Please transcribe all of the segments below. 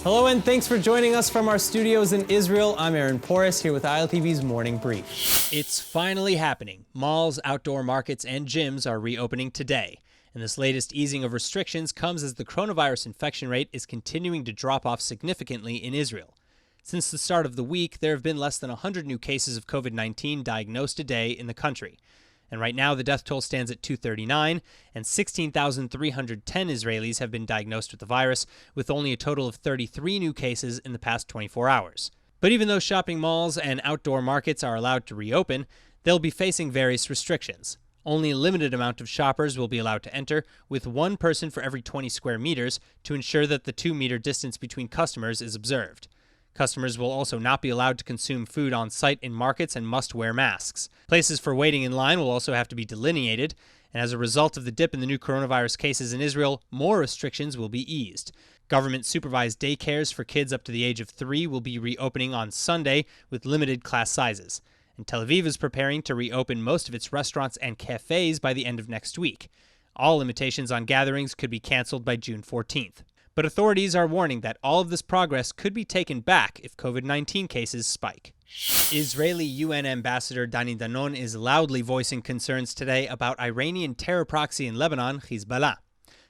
Hello and thanks for joining us from our studios in Israel. I'm Aaron Porras here with ILTV's Morning Brief. It's finally happening. Malls, outdoor markets, and gyms are reopening today. And this latest easing of restrictions comes as the coronavirus infection rate is continuing to drop off significantly in Israel. Since the start of the week, there have been less than 100 new cases of COVID-19 diagnosed a day in the country. And right now, the death toll stands at 239, and 16,310 Israelis have been diagnosed with the virus, with only a total of 33 new cases in the past 24 hours. But even though shopping malls and outdoor markets are allowed to reopen, they'll be facing various restrictions. Only a limited amount of shoppers will be allowed to enter, with one person for every 20 square meters to ensure that the 2-meter distance between customers is observed. Customers will also not be allowed to consume food on site in markets and must wear masks. Places for waiting in line will also have to be delineated, and as a result of the dip in the new coronavirus cases in Israel, more restrictions will be eased. Government-supervised daycares for kids up to the age of 3 will be reopening on Sunday with limited class sizes. And Tel Aviv is preparing to reopen most of its restaurants and cafes by the end of next week. All limitations on gatherings could be canceled by June 14th. But authorities are warning that all of this progress could be taken back if COVID-19 cases spike. Israeli UN Ambassador Dani Danon is loudly voicing concerns today about Iranian terror proxy in Lebanon, Hezbollah.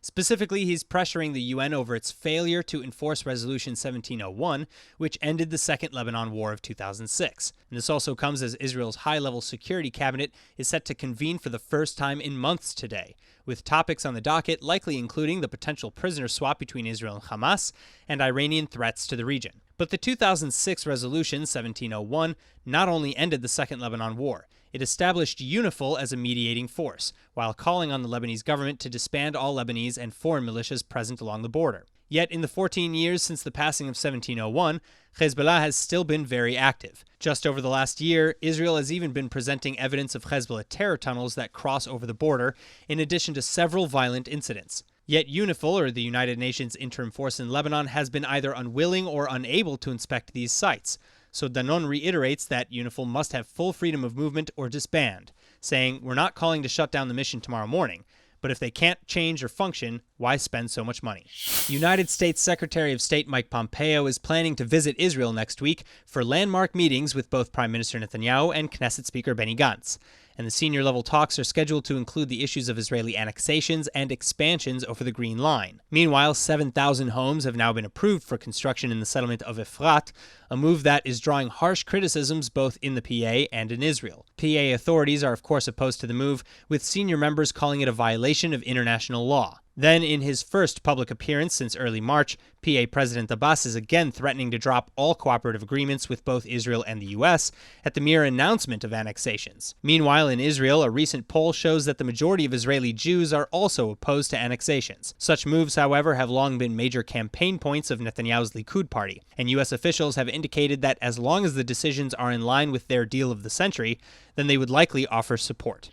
Specifically, he's pressuring the UN over its failure to enforce Resolution 1701, which ended the Second Lebanon War of 2006. And this also comes as Israel's high-level security cabinet is set to convene for the first time in months today, with topics on the docket likely including the potential prisoner swap between Israel and Hamas and Iranian threats to the region. But the 2006 Resolution 1701 not only ended the Second Lebanon War, it established UNIFIL as a mediating force, while calling on the Lebanese government to disband all Lebanese and foreign militias present along the border. Yet in the 14 years since the passing of 1701, Hezbollah has still been very active. Just over the last year, Israel has even been presenting evidence of Hezbollah terror tunnels that cross over the border, in addition to several violent incidents. Yet UNIFIL, or the United Nations Interim Force in Lebanon, has been either unwilling or unable to inspect these sites. So Danon reiterates that UNIFIL must have full freedom of movement or disband, saying, "We're not calling to shut down the mission tomorrow morning, but if they can't change or function, why spend so much money?" United States Secretary of State Mike Pompeo is planning to visit Israel next week for landmark meetings with both Prime Minister Netanyahu and Knesset Speaker Benny Gantz. And the senior-level talks are scheduled to include the issues of Israeli annexations and expansions over the Green Line. Meanwhile, 7,000 homes have now been approved for construction in the settlement of Efrat, a move that is drawing harsh criticisms both in the PA and in Israel. PA authorities are of course opposed to the move, with senior members calling it a violation of international law. Then, in his first public appearance since early March, PA President Abbas is again threatening to drop all cooperative agreements with both Israel and the U.S. at the mere announcement of annexations. Meanwhile, in Israel, a recent poll shows that the majority of Israeli Jews are also opposed to annexations. Such moves, however, have long been major campaign points of Netanyahu's Likud party, and U.S. officials have indicated that as long as the decisions are in line with their deal of the century, then they would likely offer support.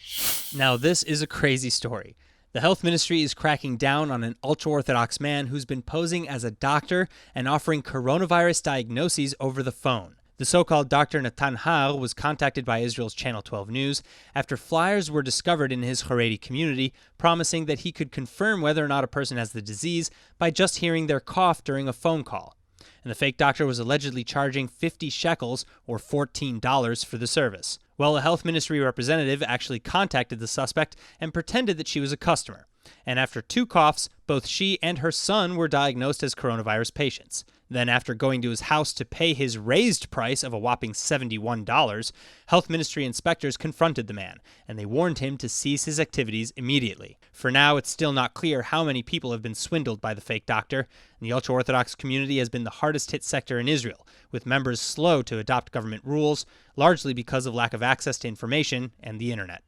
Now, this is a crazy story. The health ministry is cracking down on an ultra-Orthodox man who's been posing as a doctor and offering coronavirus diagnoses over the phone. The so-called Dr. Natan Har was contacted by Israel's Channel 12 News after flyers were discovered in his Haredi community promising that he could confirm whether or not a person has the disease by just hearing their cough during a phone call. And the fake doctor was allegedly charging 50 shekels, or $14, for the service. Well, a health ministry representative actually contacted the suspect and pretended that she was a customer. And after 2 coughs, both she and her son were diagnosed as coronavirus patients. Then, after going to his house to pay his raised price of a whopping $71, health ministry inspectors confronted the man, and they warned him to cease his activities immediately. For now, it's still not clear how many people have been swindled by the fake doctor, and the ultra-Orthodox community has been the hardest-hit sector in Israel, with members slow to adopt government rules, largely because of lack of access to information and the internet.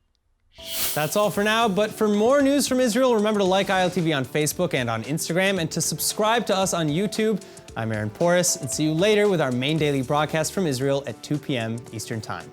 That's all for now, but for more news from Israel, remember to like ILTV on Facebook and on Instagram, and to subscribe to us on YouTube. I'm Aaron Porras, and see you later with our main daily broadcast from Israel at 2 p.m. Eastern Time.